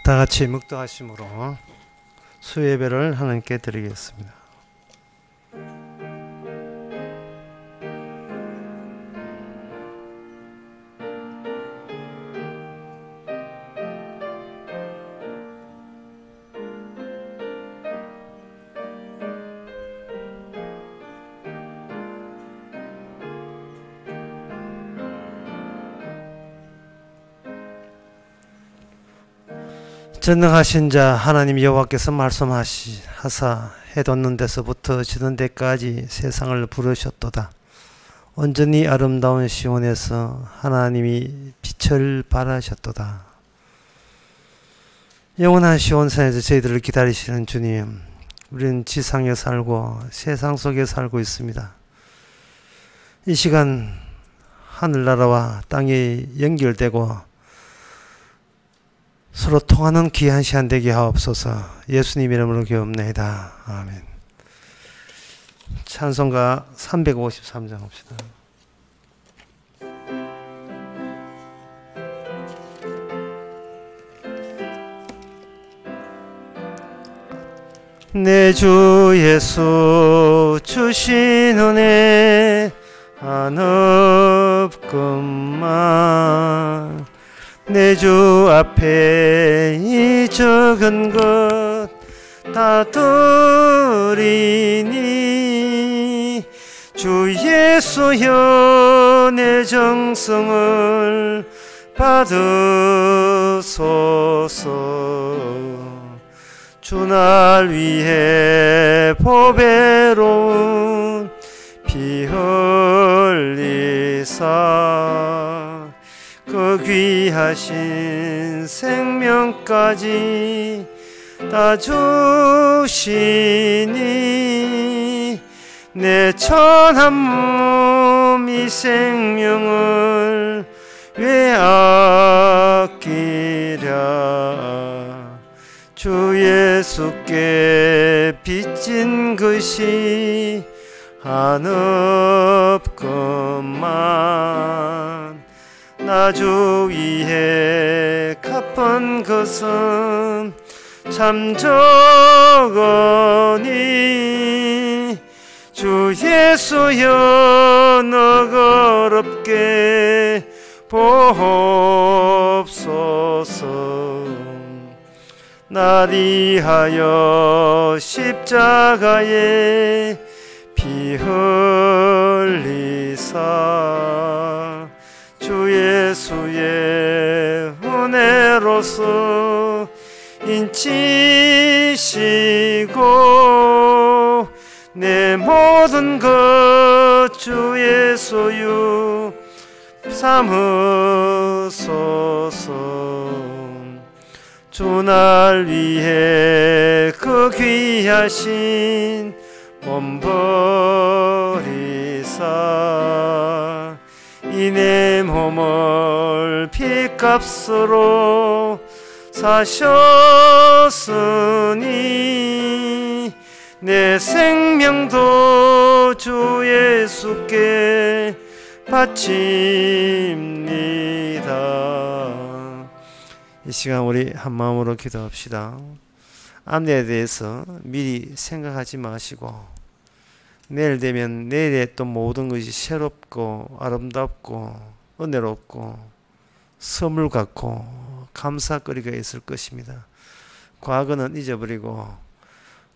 다 같이 묵도하심으로 수예배를 하나님께 드리겠습니다. 전능하신 자 하나님 여호와께서 말씀하사 해 돋는 데서부터 지는 데까지 세상을 부르셨도다. 온전히 아름다운 시온에서 하나님이 빛을 발하셨도다. 영원한 시온산에서 저희들을 기다리시는 주님, 우리는 지상에 살고 세상 속에 살고 있습니다. 이 시간 하늘나라와 땅이 연결되고 서로 통하는 귀한 시간 되게 하옵소서. 예수님 이름으로 기도합니다. 아멘. 찬송가 353장 합시다. 내 주 예수 주신 은혜 한없건만 내 주 앞에 이 적은 것 다 드리니 주 예수여 내 정성을 받으소서. 주 날 위해 보배로운 피 흘리사 그 귀하신 생명까지 다 주시니 내 천한 몸 이 생명을 왜 아끼랴. 주 예수께 빚진 것이 한없건만 나 주 위해 갚은 것은 참 적으니 주 예수여 너그럽게 보옵소서. 날 위하여 십자가에 피 흘리사 주 예수의 은혜로서 인치시고 내 모든 것 주 예수유 삼으소서. 주 날 위해 그 귀하신 몸 버리사 이 내 몸을 피값으로 사셨으니 내 생명도 주 예수께 바칩니다. 이 시간 우리 한 마음으로 기도합시다. 앞날에 대해서 미리 생각하지 마시고 내일 되면 내일의 또 모든 것이 새롭고 아름답고 은혜롭고 선물 같고 감사거리가 있을 것입니다. 과거는 잊어버리고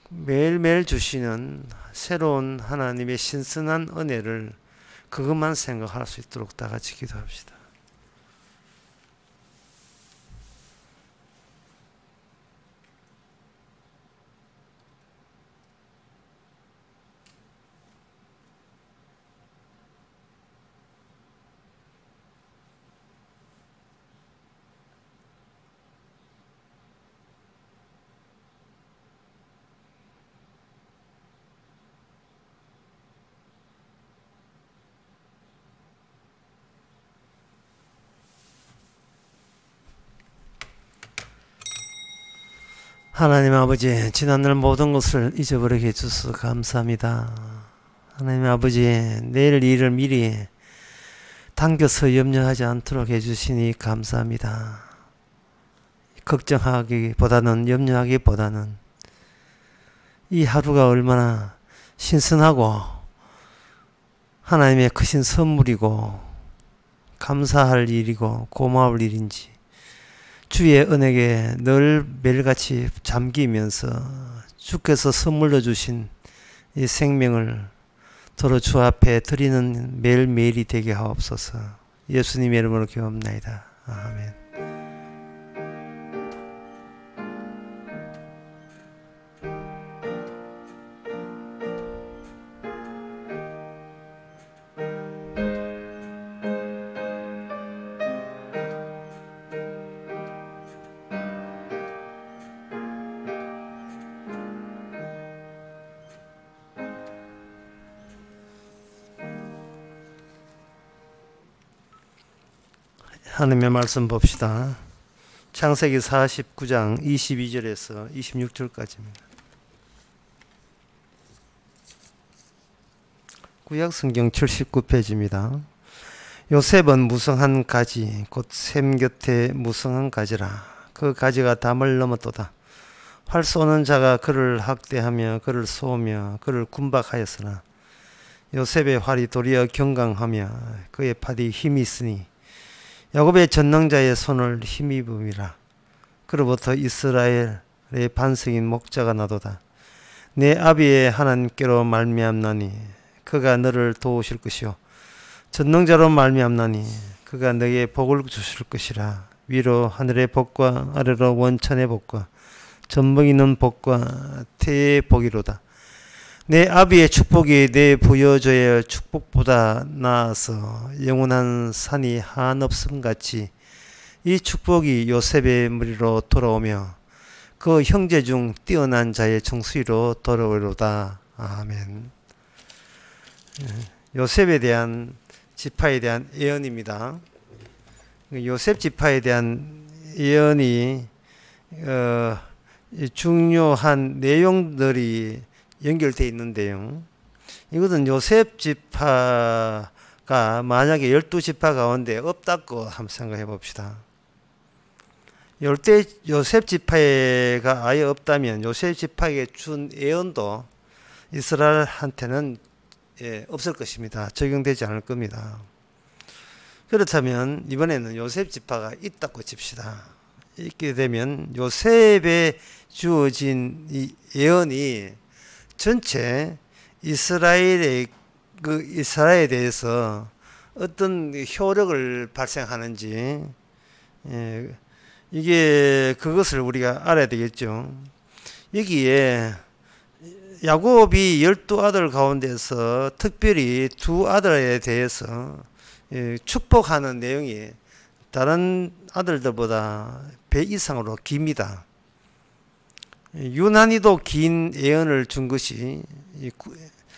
매일매일 주시는 새로운 하나님의 신선한 은혜를 그것만 생각할 수 있도록 다 같이 기도합시다. 하나님 아버지, 지난날 모든 것을 잊어버리게 해주셔서 감사합니다. 하나님 아버지, 내일 일을 미리 당겨서 염려하지 않도록 해주시니 감사합니다. 걱정하기보다는, 염려하기보다는 이 하루가 얼마나 신선하고 하나님의 크신 선물이고 감사할 일이고 고마울 일인지 주의 은혜에 늘 매일같이 잠기면서 주께서 선물로 주신 이 생명을 도로 주 앞에 드리는 매일매일이 되게 하옵소서. 예수님의 이름으로 기도합나이다. 아멘. 하나님의 말씀 봅시다. 창세기 49장 22절에서 26절까지입니다. 구약성경 79페이지입니다. 요셉은 무성한 가지 곧 샘 곁에 무성한 가지라. 그 가지가 담을 넘었도다. 활 쏘는 자가 그를 학대하며 그를 쏘며 그를 군박하였으나 요셉의 활이 도리어 경강하며 그의 팔이 힘이 있으니 야곱의 전능자의 손을 힘입음이라. 그로부터 이스라엘의 반석인 목자가 나도다. 내 아비의 하나님께로 말미암나니 그가 너를 도우실 것이요 전능자로 말미암나니 그가 너에게 복을 주실 것이라. 위로 하늘의 복과 아래로 원천의 복과 전복 있는 복과 태의 복이로다. 내 아비의 축복이 내 부여줘야 할 축복보다 나아서 영원한 산이 한없음 같이 이 축복이 요셉의 머리로 돌아오며 그 형제 중 뛰어난 자의 정수리로 돌아오리로다. 아멘. 요셉에 대한 지파에 대한 예언입니다. 요셉 지파에 대한 예언이 중요한 내용들이 연결되어 있는데요. 이것은 요셉 지파가 만약에 12지파 가운데 없다고 한번 생각해 봅시다. 요셉 지파가 아예 없다면 요셉 지파에게 준 예언도 이스라엘한테는 없을 것입니다. 적용되지 않을 겁니다. 그렇다면 이번에는 요셉 지파가 있다고 칩시다. 있게 되면 요셉에 주어진 이 예언이 전체 이스라엘에 대해서 어떤 효력을 발생하는지 이게 그것을 우리가 알아야 되겠죠. 여기에 야곱이 12아들 가운데서 특별히 두 아들에 대해서 축복하는 내용이 다른 아들들보다 배 이상으로 깁니다. 유난히도 긴 예언을 준 것이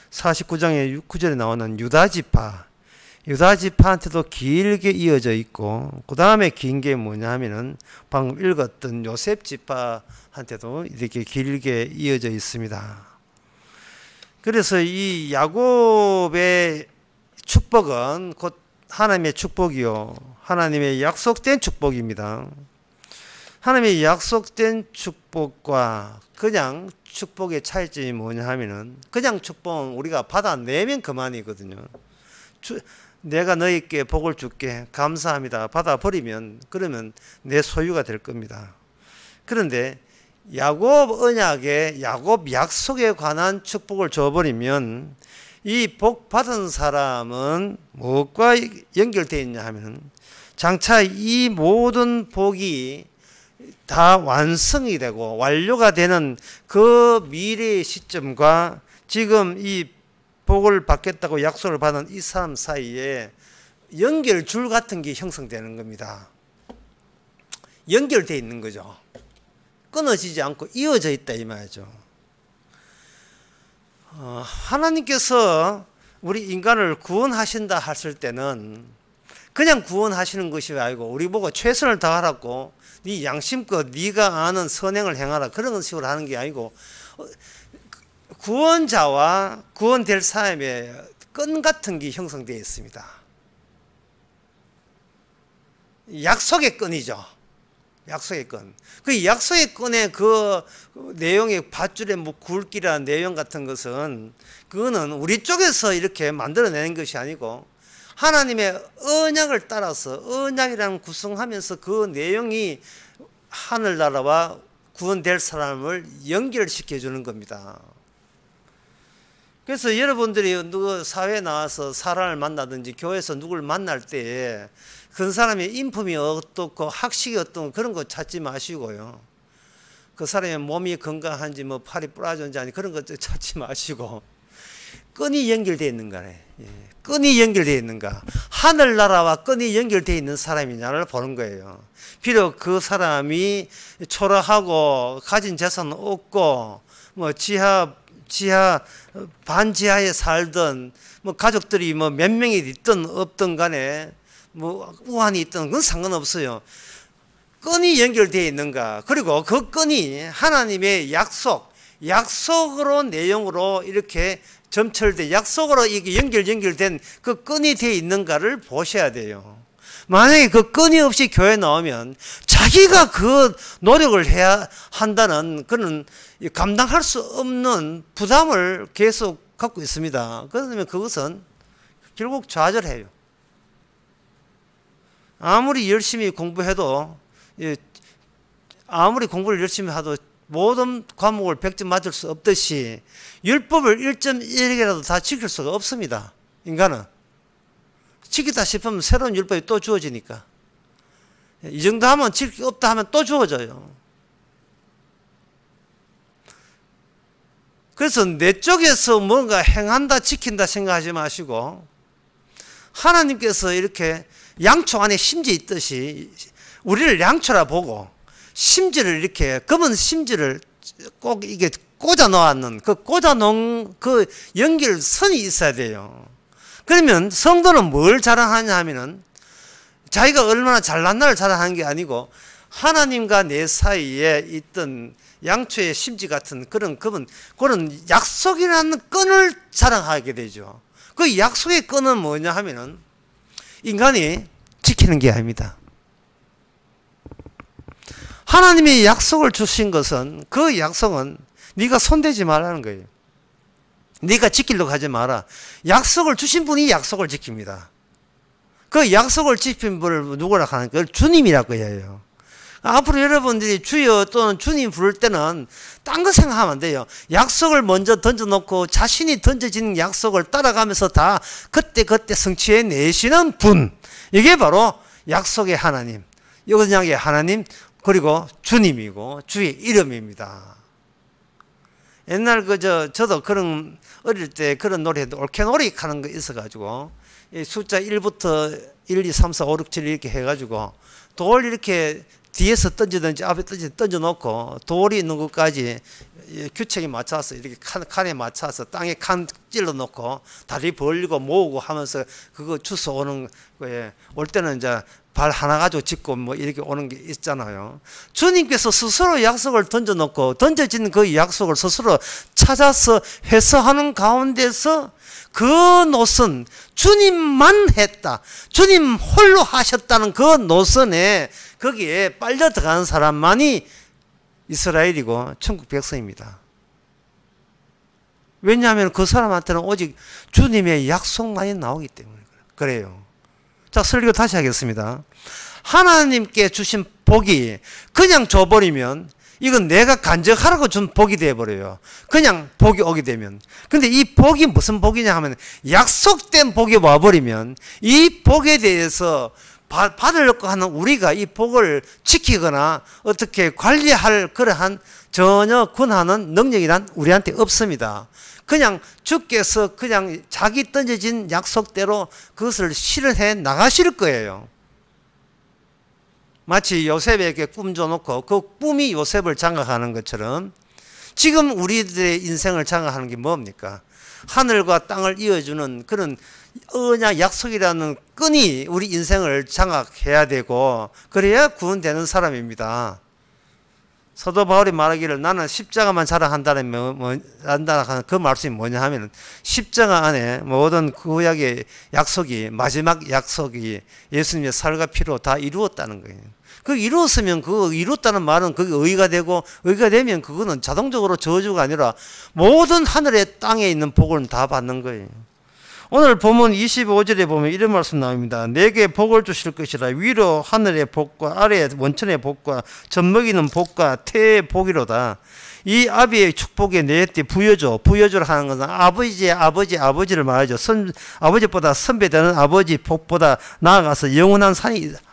49장의 9절에 나오는 유다지파한테도 길게 이어져 있고, 그 다음에 긴 게 뭐냐 하면은 방금 읽었던 요셉지파한테도 이렇게 길게 이어져 있습니다. 그래서 이 야곱의 축복은 곧 하나님의 축복이요, 하나님의 약속된 축복입니다. 하나님의 약속된 축복과 그냥 축복의 차이점이 뭐냐 하면은, 그냥 축복은 우리가 받아내면 그만이거든요. 내가 너희께 복을 줄게, 감사합니다, 받아버리면 그러면 내 소유가 될 겁니다. 그런데 야곱 언약에, 야곱 약속에 관한 축복을 줘버리면 이 복 받은 사람은 무엇과 연결되어 있냐 하면, 장차 이 모든 복이 다 완성이 되고 완료가 되는 그 미래의 시점과 지금 이 복을 받겠다고 약속을 받은 이 사람 사이에 연결줄 같은 게 형성되는 겁니다. 연결되어 있는 거죠. 끊어지지 않고 이어져 있다 이 말이죠. 하나님께서 우리 인간을 구원하신다 하실 때는 그냥 구원하시는 것이 아니고 우리 보고 최선을 다하라고, 네 양심껏 네가 아는 선행을 행하라, 그런 식으로 하는 게 아니고, 구원자와 구원될 사람의 끈 같은 게 형성되어 있습니다. 약속의 끈이죠. 약속의 끈. 그 약속의 끈의 그 내용의 밧줄의 뭐 굵기라는 내용 같은 것은 그거는 우리 쪽에서 이렇게 만들어내는 것이 아니고 하나님의 언약을 따라서 언약이라는 구성하면서 그 내용이 하늘나라와 구원될 사람을 연결시켜 주는 겁니다. 그래서 여러분들이 누구 사회에 나와서 사람을 만나든지 교회에서 누구를 만날 때에 그 사람의 인품이 어떻고 학식이 어떤 그런 거 찾지 마시고요. 그 사람의 몸이 건강한지 뭐 팔이 부러졌는지 아니 그런 것 찾지 마시고 끈이 연결되어 있는가래. 끈이 연결되어 있는가. 하늘나라와 끈이 연결되어 있는 사람이냐를 보는 거예요. 비록 그 사람이 초라하고 가진 재산은 없고 뭐 지하 반지하에 살던 뭐 가족들이 뭐 몇 명이 있든 없든 간에 뭐 우환이 있든 그건 상관없어요. 끈이 연결되어 있는가. 그리고 그 끈이 하나님의 약속으로 내용으로 이렇게 점철돼 약속으로 이게 연결된 그 끈이 되어 있는가를 보셔야 돼요. 만약에 그 끈이 없이 교회에 나오면 자기가 그 노력을 해야 한다는 그런 감당할 수 없는 부담을 계속 갖고 있습니다. 그러면 그것은 결국 좌절해요. 아무리 열심히 공부해도 아무리 공부를 열심히 해도 모든 과목을 100점 맞을 수 없듯이 율법을 1.1개라도 다 지킬 수가 없습니다. 인간은. 지키다 싶으면 새로운 율법이 또 주어지니까. 이 정도 하면 지킬 게 없다 하면 또 주어져요. 그래서 내 쪽에서 뭔가 행한다 지킨다 생각하지 마시고 하나님께서 이렇게 양초 안에 심지 있듯이 우리를 양초라 보고 심지를 이렇게 검은 심지를 꼭 이게 꽂아 놓았는 그 꽂아 놓은 그 연결선이 있어야 돼요. 그러면 성도는 뭘 자랑하냐 하면은 자기가 얼마나 잘났나를 자랑하는 게 아니고 하나님과 내 사이에 있던 양초의 심지 같은 그런 약속이라는 끈을 자랑하게 되죠. 그 약속의 끈은 뭐냐 하면은 인간이 지키는 게 아닙니다. 하나님이 약속을 주신 것은 그 약속은 네가 손대지 말라는 거예요. 네가 지키려고 하지 마라. 약속을 주신 분이 약속을 지킵니다. 그 약속을 지킨 분을 누구라 하는 걸 주님이라고 해요. 앞으로 여러분들이 주여 또는 주님 부를 때는 딴 거 생각하면 안 돼요. 약속을 먼저 던져놓고 자신이 던져진 약속을 따라가면서 다 그때 성취해 내시는 분. 이게 바로 약속의 하나님, 언약의 하나님, 그리고 주님이고 주의 이름입니다. 옛날 저도 그런 어릴 때 그런 노래도 올케놀이 하는 거 있어가지고 숫자 1부터 1, 2, 3, 4, 5, 6, 7 이렇게 해가지고 돌 이렇게 뒤에서 던지든지 앞에 던져놓고 돌이 있는 것까지 규칙에 맞춰서 이렇게 칸에 맞춰서 땅에 칸 찔러놓고 다리 벌리고 모으고 하면서 그거 주워 오는 거에 올 때는 이제 발 하나 가지고 짚고 뭐 이렇게 오는 게 있잖아요. 주님께서 스스로 약속을 던져놓고 던져진 그 약속을 스스로 찾아서 회수하는 가운데서 그 노선 주님만 했다. 주님 홀로 하셨다는 그 노선에 거기에 빨려 들어가는 사람만이 이스라엘이고 천국 백성입니다. 왜냐하면 그 사람한테는 오직 주님의 약속만이 나오기 때문에 그래요. 자, 설교 다시 하겠습니다. 하나님께 주신 복이 그냥 줘버리면 이건 내가 간적하라고 준 복이 되어버려요. 그냥 복이 오게 되면. 근데 이 복이 무슨 복이냐 하면 약속된 복이 와버리면 이 복에 대해서 받으려고 하는 우리가 이 복을 지키거나 어떻게 관리할 그러한 전혀 권하는 능력이란 우리한테 없습니다. 그냥 주께서 그냥 자기 던져진 약속대로 그것을 실현해 나가실 거예요. 마치 요셉에게 꿈 줘놓고 그 꿈이 요셉을 장악하는 것처럼 지금 우리들의 인생을 장악하는 게 뭡니까? 하늘과 땅을 이어주는 그런 언약 약속이라는 끈이 우리 인생을 장악해야 되고 그래야 구원되는 사람입니다. 사도 바울이 말하기를 나는 십자가만 자랑한다는 그 말씀이 뭐냐 하면 십자가 안에 모든 구약의 약속이 마지막 약속이 예수님의 살과 피로 다 이루었다는 거예요. 그 이루었으면 그 이루었다는 말은 그게 의가 되고 의가 되면 그거는 자동적으로 저주가 아니라 모든 하늘의 땅에 있는 복을 다 받는 거예요. 오늘 보면 25절에 보면 이런 말씀 나옵니다. 내게 복을 주실 것이라. 위로 하늘의 복과 아래 원천의 복과 젖먹이는 복과 태의 복이로다. 이 아비의 축복에 내게 부여주라 하는 것은 아버지를 말하죠. 아버지보다 선배되는 아버지 복보다 나아가서 영원한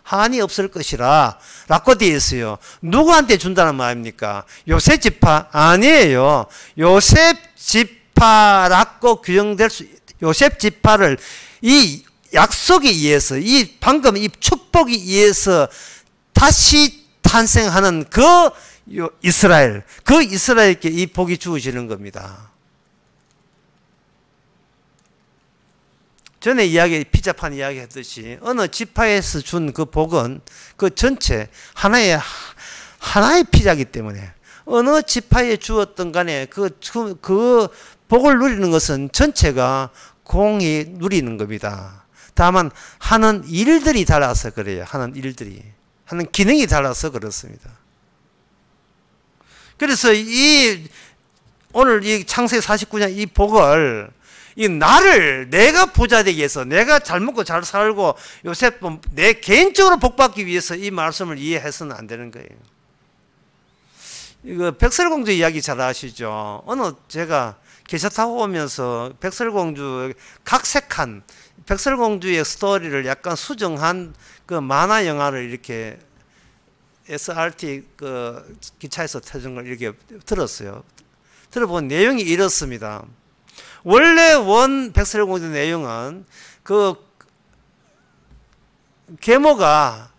한이 없을 것이라 라고 되어 있어요. 누구한테 준다는 말입니까? 요셉 지파? 아니에요. 요셉 지파라고 규정될 수 요셉 지파를 이 약속에 의해서 방금 이 축복에 의해서 다시 탄생하는 그 이스라엘께 이 복이 주어지는 겁니다. 전에 피자판 이야기 했듯이 어느 지파에서 준 그 복은 그 전체 하나의 피자이기 때문에 어느 지파에 주었던 간에 그 복을 누리는 것은 전체가 공이 누리는 겁니다. 다만 하는 일들이 달라서 그래요. 하는 기능이 달라서 그렇습니다. 그래서 오늘 이 창세기 49장 이 복을 내가 부자 되기 위해서 내가 잘 먹고 잘 살고 요셉 내 개인적으로 복받기 위해서 이 말씀을 이해해서는 안 되는 거예요. 이거 백설공주 이야기 잘 아시죠? 제가 기차 타고 오면서 각색한 백설공주의 스토리를 약간 수정한 그 만화 영화를 이렇게 SRT 그 기차에서 터진 걸 이렇게 들었어요. 들어본 내용이 이렇습니다. 원래 백설공주 내용은 그 계모가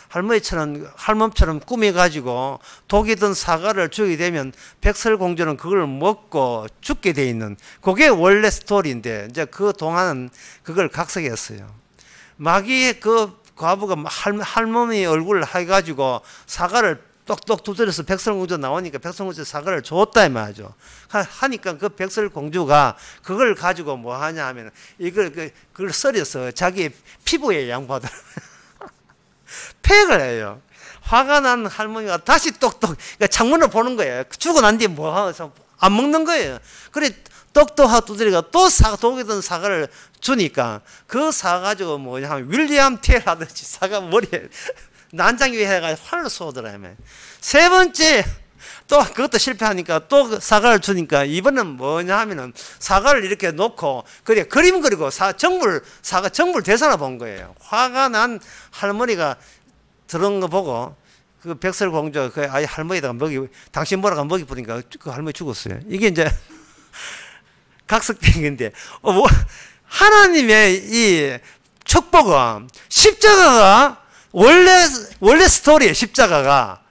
할멈처럼 꾸며가지고 독이 든 사과를 주게 되면 백설공주는 그걸 먹고 죽게 돼 있는 그게 원래 스토리인데 이제 그 동안은 그걸 각색했어요. 마귀의 그 과부가 할머니 얼굴을 해가지고 사과를 똑똑 두드려서 백설공주 나오니까 백설공주 사과를 줬다 이 말이죠. 하니까 그 백설공주가 그걸 가지고 뭐 하냐 하면 그걸 썰어서 자기 피부에 양보하더라. 팩을 해요. 화가 난 할머니가 다시 똑똑 그러니까 창문을 보는 거예요. 죽고 난 뒤에 뭐 하면서 안 먹는 거예요. 그래 똑똑하고 두드리가 또 독이 든 사과를 주니까 그 사과 가지고 뭐냐 하면 윌리엄 텔 하듯이 사과 머리에 난장 위에 해가지고 활로 쏘더라며. 세 번째 또 그것도 실패하니까 또 사과를 주니까 이번엔 뭐냐 하면은 사과를 이렇게 놓고 그림 그리고 정물 대사나 본 거예요. 화가 난 할머니가 들은 거 보고 그 백설공주 그 아이 할머니다가 당신 뭐라고 먹이 뿌리니까 그 할머니 죽었어요. 이게 이제 각색된 건데 하나님의 이 축복은 십자가가 원래 스토리예요. 십자가가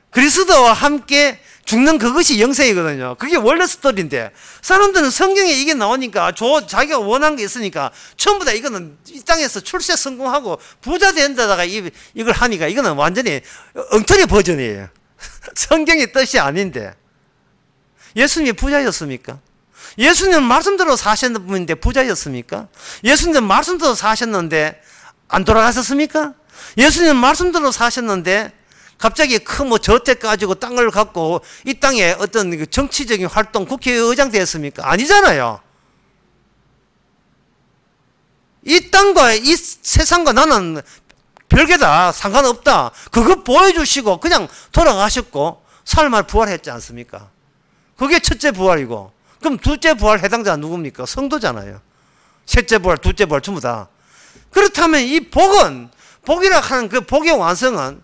그리스도와 함께 죽는 그것이 영생이거든요. 그게 원래 스토리인데 사람들은 성경에 이게 나오니까 자기가 원한 게 있으니까 전부 다 이거는 이 땅에서 출세 성공하고 부자 된 데다가 이걸 하니까 이거는 완전히 엉터리 버전이에요. 성경의 뜻이 아닌데 예수님이 부자였습니까? 예수님은 말씀대로 사셨는 분인데 부자였습니까? 예수님은 말씀대로 사셨는데 안 돌아가셨습니까? 예수님은 말씀대로 사셨는데 갑자기 큰 저택 가지고 땅을 갖고 이 땅에 어떤 정치적인 활동 국회의장 되었습니까? 아니잖아요. 이 땅과 이 세상과 나는 별개다. 상관없다. 그거 보여주시고 그냥 돌아가셨고 사흘만에 부활했지 않습니까? 그게 첫째 부활이고 그럼 둘째 부활 해당자가 누굽니까? 성도잖아요. 셋째 부활, 둘째 부활 전부 다. 그렇다면 이 복이라 하는 그 복의 완성은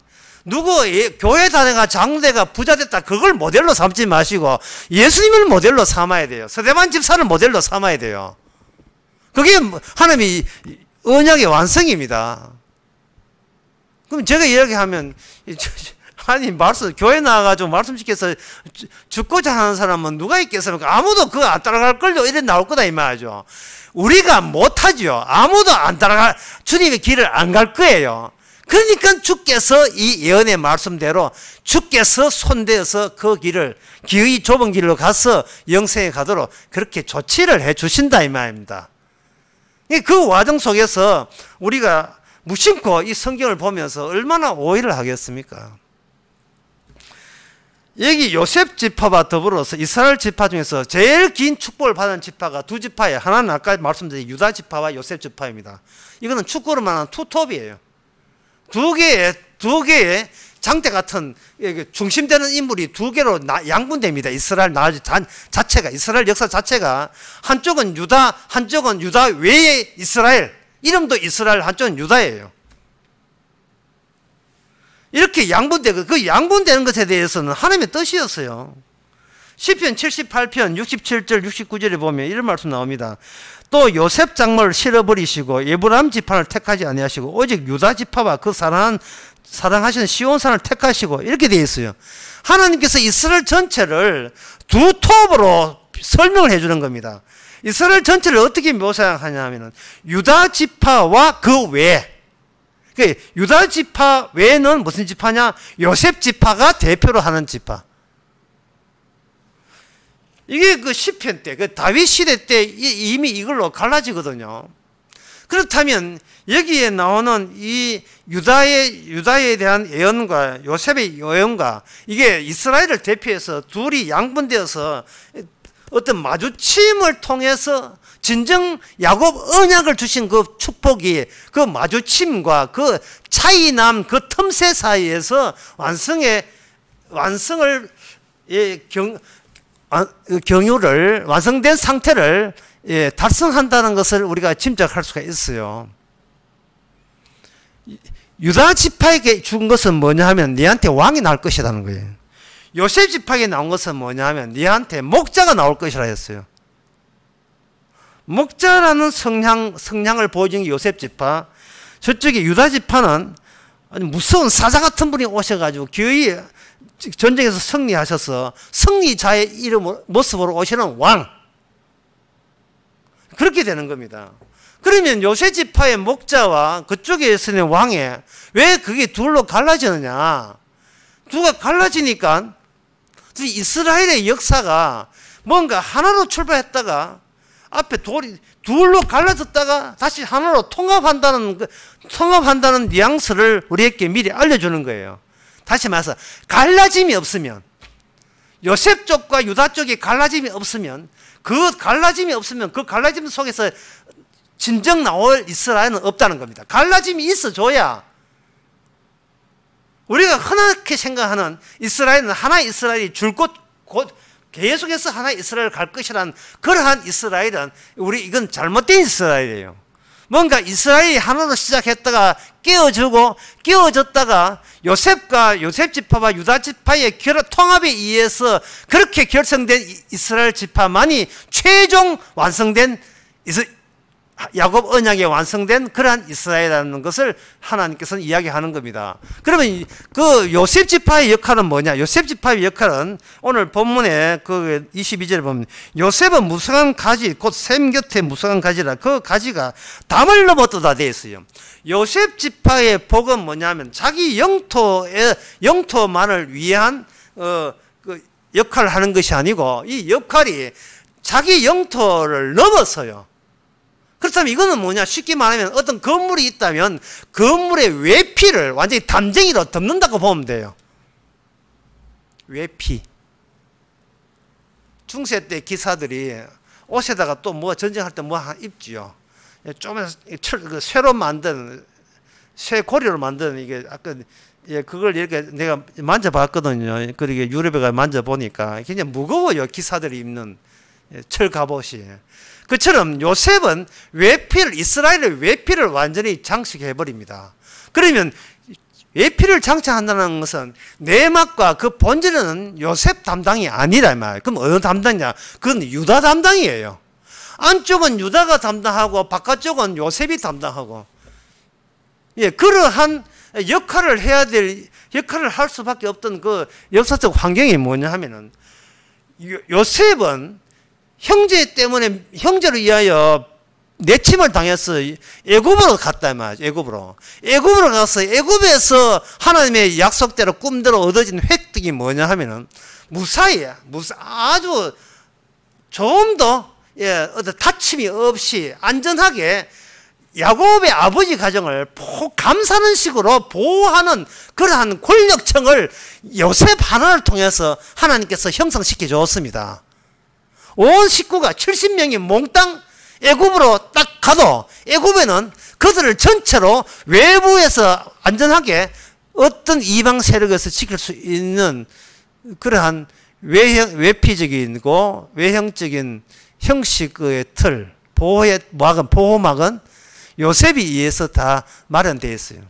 교회 다녀가 장로대가 부자 됐다 그걸 모델로 삼지 마시고 예수님을 모델로 삼아야 돼요. 서대반 집사를 모델로 삼아야 돼요. 그게 하나님의 언약의 완성입니다. 그럼 제가 이야기하면 아니 교회 나와가지고 말씀 시켜서 죽고자 하는 사람은 누가 있겠습니까? 아무도 그거 안 따라갈 걸요. 이래 나올 거다 이 말이죠. 우리가 못하죠. 아무도 안 따라갈 주님의 길을 안 갈 거예요. 그러니까 주께서 이 예언의 말씀대로 주께서 손대어서 그 길을, 기의 좁은 길로 가서 영생에 가도록 그렇게 조치를 해 주신다 이 말입니다. 그 과정 속에서 우리가 무심코 이 성경을 보면서 얼마나 오해를 하겠습니까? 여기 요셉 지파와 더불어서 이스라엘 지파 중에서 제일 긴 축복을 받은 지파가 두 지파예요. 하나는 아까 말씀드린 유다 지파와 요셉 지파입니다. 이거는 축구로 말하는 투톱이에요. 두 개의 장대 같은 중심되는 인물이 두 개로 양분됩니다. 이스라엘 자체가, 이스라엘 역사 자체가 한쪽은 유다, 한쪽은 유다 외의 이스라엘. 이름도 이스라엘, 한쪽은 유다예요. 이렇게 양분되고 그 양분되는 것에 대해서는 하나님의 뜻이었어요. 시편 78편 67절 69절에 보면 이런 말씀 나옵니다. 또 요셉 장모를 실어버리시고 에브라임 지파를 택하지 아니하시고 오직 유다 지파와 그 사랑하시는 시온산을 택하시고 이렇게 되어 있어요. 하나님께서 이스라엘 전체를 두 톱으로 설명을 해주는 겁니다. 이스라엘 전체를 어떻게 묘사하냐면은 유다 지파와 그 외, 유다 지파 외에는 무슨 지파냐? 요셉 지파가 대표로 하는 지파. 이게 그 시편 때, 그 다윗 시대 때 이미 이걸로 갈라지거든요. 그렇다면 여기에 나오는 이 유다에 대한 예언과 요셉의 예언과 이게 이스라엘을 대표해서 둘이 양분되어서 어떤 마주침을 통해서 진정 야곱 언약을 주신 그 축복이 그 마주침과 그 차이남 그 틈새 사이에서 경유를 완성된 상태를 달성한다는 것을 우리가 짐작할 수가 있어요. 유다 지파에게 준 것은 뭐냐 하면 네한테 왕이 나올 것이라는 거예요. 요셉 지파에게 나온 것은 뭐냐 하면 네한테 목자가 나올 것이라 했어요. 목자라는 성향을 보여준 게 요셉 지파, 저쪽에 유다 지파는 아주 무서운 사자 같은 분이 오셔가지고 기어이 전쟁에서 승리하셔서 승리자의 모습으로 오시는 왕, 그렇게 되는 겁니다. 그러면 요셉 지파의 목자와 그쪽에 있는 왕에 왜 그게 둘로 갈라지느냐? 두가 갈라지니까 이스라엘의 역사가 뭔가 하나로 출발했다가 앞에 둘로 갈라졌다가 다시 하나로 통합한다는 뉘앙스를 우리에게 미리 알려주는 거예요. 다시 말해서 갈라짐이 없으면, 요셉 쪽과 유다 쪽이 갈라짐이 없으면 그 갈라짐 속에서 진정 나올 이스라엘은 없다는 겁니다. 갈라짐이 있어줘야 우리가 흔하게 생각하는 이스라엘은 하나의 이스라엘이 줄곧 계속해서 하나의 이스라엘을 갈 것이라는 그러한 이스라엘은 이건 잘못된 이스라엘이에요. 뭔가 이스라엘이 하나로 시작했다가 깨어졌다가 요셉 지파와 유다 지파의 통합에 의해서 그렇게 결성된 이스라엘 지파만이 최종 완성된 야곱 언약에 완성된 그러한 이스라엘이라는 것을 하나님께서는 이야기하는 겁니다. 그러면 그 요셉 지파의 역할은 뭐냐? 요셉 지파의 역할은 오늘 본문에 그 22절에 보면 요셉은 무성한 가지 곧 샘 곁에 무성한 가지라 그 가지가 담을 넘어뜨다 되어 있어요. 요셉 지파의 복은 뭐냐면 자기 영토만을 위한 그 역할을 하는 것이 아니고 이 역할이 자기 영토를 넘어서요. 그렇다면 이거는 뭐냐? 쉽게 말하면 어떤 건물이 있다면 건물의 외피를 완전히 담쟁이로 덮는다고 보면 돼요. 외피. 중세 때 기사들이 옷에다가 또 뭐 전쟁할 때 뭐 입지요. 좀 쇠로 만든 쇠고리로 만든 이게 아까 그걸 이렇게 내가 만져봤거든요. 그리고 유럽에 가 만져보니까 굉장히 무거워요. 기사들이 입는 철 갑옷이. 그처럼 요셉은 이스라엘의 외피를 완전히 장식해버립니다. 그러면 외피를 장착한다는 것은 내막과 그 본질은 요셉 담당이 아니라 말이에요. 그럼 어느 담당이냐? 그건 유다 담당이에요. 안쪽은 유다가 담당하고 바깥쪽은 요셉이 담당하고, 그러한 역할을 역할을 할 수밖에 없던 그 역사적 환경이 뭐냐 하면은 요셉은 형제로 인하여 내침을 당해서 애굽으로 갔다 말이죠. 애굽으로 가서 애굽에서 하나님의 약속대로 꿈대로 얻어진 획득이 뭐냐 하면은 무사히 아주 좀 더 어떤 다침이 없이 안전하게 야곱의 아버지 가정을 감사하는 식으로 보호하는 그러한 권력층을 요셉 하나를 통해서 하나님께서 형성시켜 주었습니다. 온 식구가 70명이 몽땅 애굽으로 딱 가도 애굽에는 그들을 전체로 외부에서 안전하게 어떤 이방 세력에서 지킬 수 있는 그러한 외피적이고 외형적인 형식의 틀, 보호막은 요셉에 의해서 다 마련되어 있어요.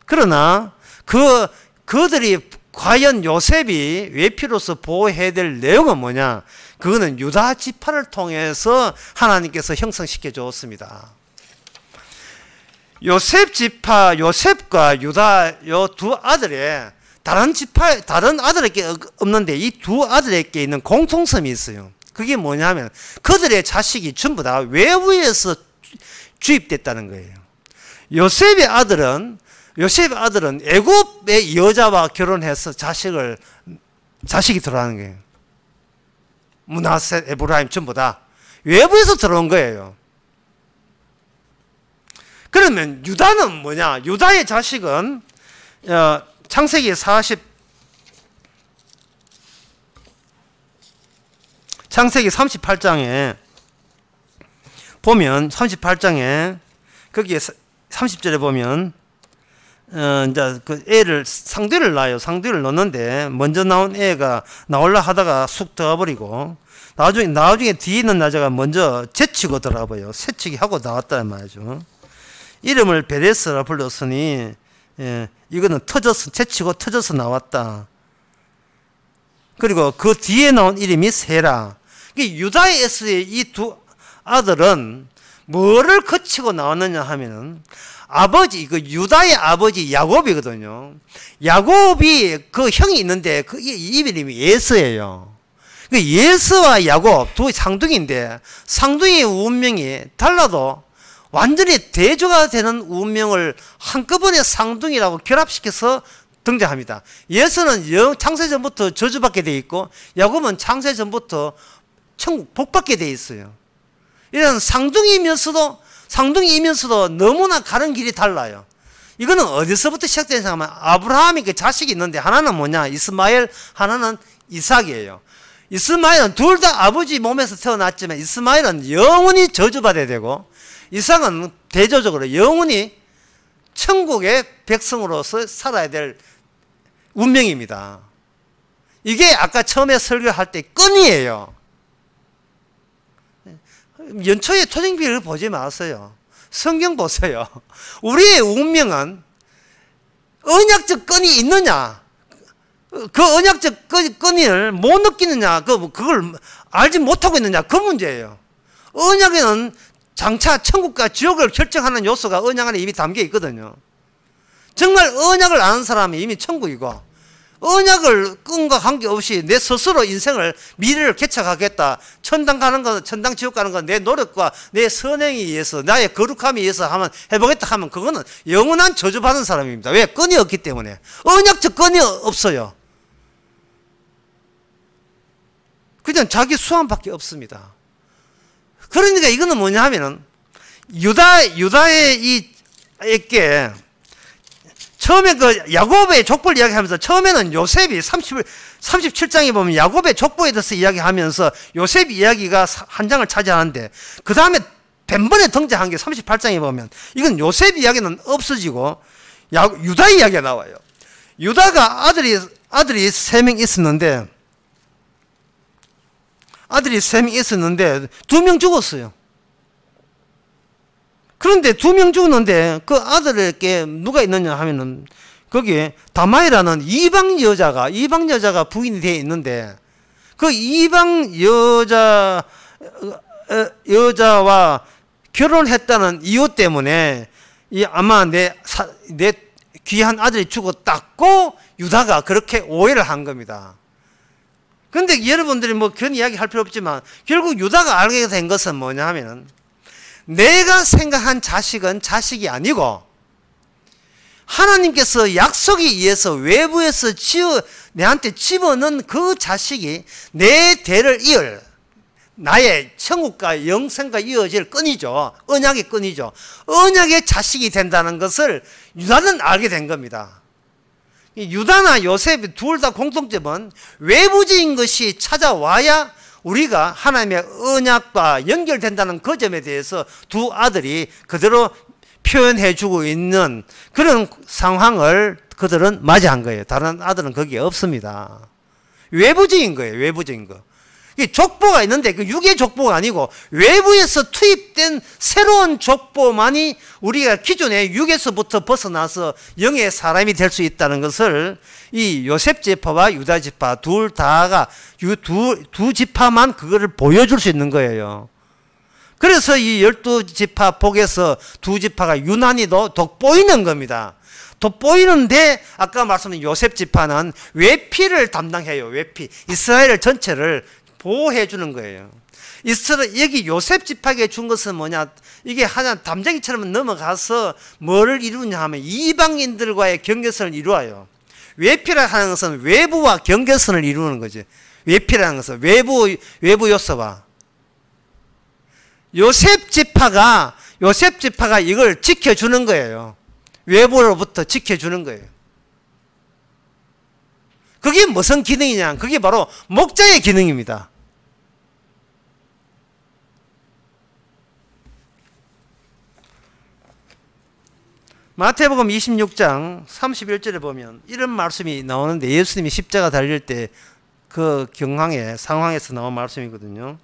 그러나 그들이 과연 요셉이 외피로서 보호해야 될 내용은 뭐냐? 그거는 유다 지파를 통해서 하나님께서 형성시켜 주었습니다. 요셉과 유다 요 두 아들의 다른 아들에게 없는데 이 두 아들에게 있는 공통점이 있어요. 그게 뭐냐면 그들의 자식이 전부 다 외부에서 주입됐다는 거예요. 요셉의 아들은 애굽의 여자와 결혼해서 자식이 들어가는 거예요. 므낫세, 에브라임 전부 다 외부에서 들어온 거예요. 그러면 유다는 뭐냐? 유다의 자식은 창세기 38장에 보면 38장에 거기에 30절에 보면 이제 그 애를 상뒤를 낳아요. 상뒤를 놓는데 먼저 나온 애가 나올라 하다가 쑥 들어가버리고 나중에 뒤에 있는 여자가 먼저 제치고 들어가버려요. 새치기 하고 나왔단 말이죠. 이름을 베레스라 불렀으니 이거는 제치고 터져서 나왔다. 그리고 그 뒤에 나온 이름이 세라. 유다에서의 이 두 아들은 뭐를 거치고 나왔느냐 하면은 유다의 아버지 야곱이거든요. 야곱이 그 형이 있는데 그 이름이 예스예요. 예스와 야곱 두 쌍둥이인데 쌍둥이의 운명이 달라도 완전히 대조가 되는 운명을 한꺼번에 쌍둥이라고 결합시켜서 등장합니다. 예스는 창세전부터 저주받게 돼 있고 야곱은 창세전부터 천국 복받게 돼 있어요. 이런 쌍둥이이면서도 너무나 가는 길이 달라요. 이거는 어디서부터 시작되는지 하면 아브라함이 그 자식이 있는데 하나는 뭐냐? 이스마엘, 하나는 이삭이에요. 이스마엘은 둘 다 아버지 몸에서 태어났지만 이스마엘은 영원히 저주받아야 되고 이삭은 대조적으로 영원히 천국의 백성으로서 살아야 될 운명입니다. 이게 아까 처음에 설교할 때 끈이에요. 연초에 토생비를 보지 마세요. 성경 보세요. 우리의 운명은 언약적 끈이 있느냐, 그 언약적 끈을 못 느끼느냐, 그걸 알지 못하고 있느냐, 그 문제예요. 언약에는 장차 천국과 지옥을 결정하는 요소가 언약 안에 이미 담겨 있거든요. 정말 언약을 아는 사람이 이미 천국이고, 언약을 끈과 관계없이 내 스스로 인생을 미래를 개척하겠다, 천당 가는 건, 천당 지옥 가는 건 내 노력과 내 선행에 의해서 나의 거룩함에 의해서 하면 해보겠다 하면 그거는 영원한 저주받은 사람입니다. 왜? 끈이 없기 때문에. 언약적 끈이 없어요. 그냥 자기 수완밖에 없습니다. 그러니까 이거는 뭐냐 하면은 유다의 에게 처음에 그 야곱의 족보를 이야기하면서 처음에는 요셉이 37장에 보면 야곱의 족보에 대해서 이야기하면서 요셉 이야기가 한 장을 차지하는데 그 다음에 뱀번에 등장한 게 38장에 보면 이건 요셉 이야기는 없어지고 유다 이야기가 나와요. 유다가 아들이 3명 있었는데 2명 죽었어요. 그런데 2명 죽었는데 그 아들에게 누가 있느냐 하면은 거기에 다마이라는 이방 여자가 부인이 되어 있는데 그 이방 여자와 결혼했다는 이유 때문에 아마 내 귀한 아들이 죽었다고 유다가 그렇게 오해를 한 겁니다. 근데 여러분들이 뭐 그런 이야기 할 필요 없지만 결국 유다가 알게 된 것은 뭐냐 하면은 내가 생각한 자식은 자식이 아니고 하나님께서 약속에 의해서 외부에서 내한테 집어넣은 그 자식이 내 대를 이을 나의 천국과 영생과 이어질 끈이죠. 언약의 끈이죠. 언약의 자식이 된다는 것을 유다는 알게 된 겁니다. 유다나 요셉이 둘 다 공통점은 외부적인 것이 찾아와야 우리가 하나님의 언약과 연결된다는 그 점에 대해서 두 아들이 그대로 표현해 주고 있는 그런 상황을 그들은 맞이한 거예요. 다른 아들은 거기에 없습니다. 외부적인 거예요. 외부적인 거. 족보가 있는데 그 육의 족보가 아니고 외부에서 투입된 새로운 족보만이 우리가 기존의 육에서부터 벗어나서 영의 사람이 될 수 있다는 것을 이 요셉 지파와 유다 지파 둘 다가 두 지파만 그거를 보여줄 수 있는 거예요. 그래서 이 12지파 복에서 두 지파가 유난히도 돋보이는 겁니다. 돋보이는데 아까 말씀드린 요셉 지파는 외피를 담당해요. 외피. 이스라엘 전체를 보호해 주는 거예요. 여기 요셉 지파에게 준 것은 뭐냐? 이게 하나 담쟁이처럼 넘어가서 뭐를 이루냐 하면 이방인들과의 경계선을 이루어요. 외피라 하는 것은 외부와 경계선을 이루는 거죠. 외피라는 것은 외부 요소와 요셉 지파가 이걸 지켜주는 거예요. 외부로부터 지켜주는 거예요. 그게 무슨 기능이냐? 그게 바로 목자의 기능입니다. 마태복음 26장 31절에 보면 이런 말씀이 나오는데 예수님이 십자가 달릴 때 그 상황에서 나온 말씀이거든요.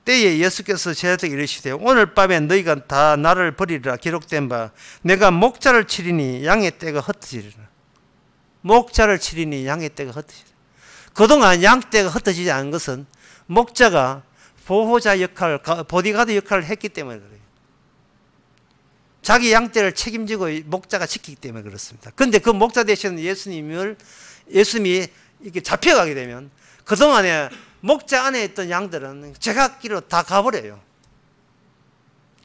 때에 예수께서 제자들에게 이르시되 오늘 밤에 너희가 다 나를 버리리라 기록된 바 내가 목자를 치리니 양의 떼가 흩어지리라. 목자를 치리니 양의 떼가 흩어지리라. 그동안 양 떼가 흩어지지 않은 것은 목자가 보호자 역할, 보디가드 역할을 했기 때문에 그래요. 자기 양떼를 책임지고 목자가 지키기 때문에 그렇습니다. 그런데 그 목자 대신 예수님이 이렇게 잡혀가게 되면 그동안에 목자 안에 있던 양들은 제각기로 다 가버려요.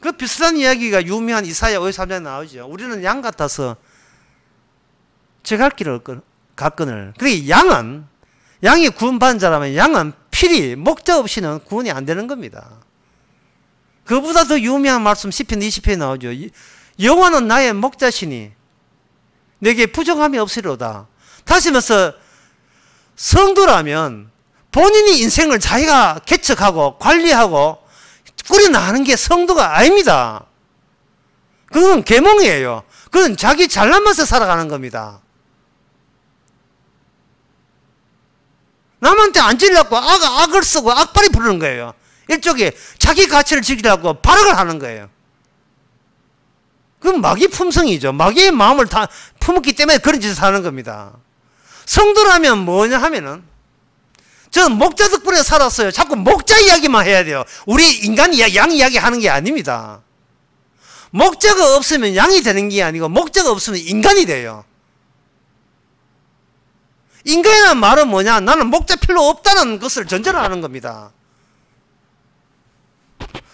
그 비슷한 이야기가 유명한 이사야 53장에 나오죠. 우리는 양 같아서 제각기를 갔거늘. 그러니까 양이 구원받은 자라면 양은 필히 목자 없이는 구원이 안 되는 겁니다. 그보다 더 유명한 말씀 시편 20편에 나오죠. 여호와는 나의 목자시니 내게 부족함이 없으리로다. 다시 말해서 성도라면 본인이 인생을 자기가 개척하고 관리하고 꾸려나가는 게 성도가 아닙니다. 그건 계몽이에요. 그건 자기 잘난 맛에 살아가는 겁니다. 남한테 안 지려고 악을 쓰고 악발이 부르는 거예요. 일종의 자기 가치를 지키려고 발악을 하는 거예요. 그건 마귀 품성이죠. 마귀의 마음을 다 품었기 때문에 그런 짓을 하는 겁니다. 성도라면 뭐냐 하면은 저는 목자 덕분에 살았어요. 자꾸 목자 이야기만 해야 돼요. 우리 인간 이야기, 양 이야기 하는 게 아닙니다. 목자가 없으면 양이 되는 게 아니고 목자가 없으면 인간이 돼요. 인간이라는 말은 뭐냐? 나는 목자 필요 없다는 것을 전제로 하는 겁니다.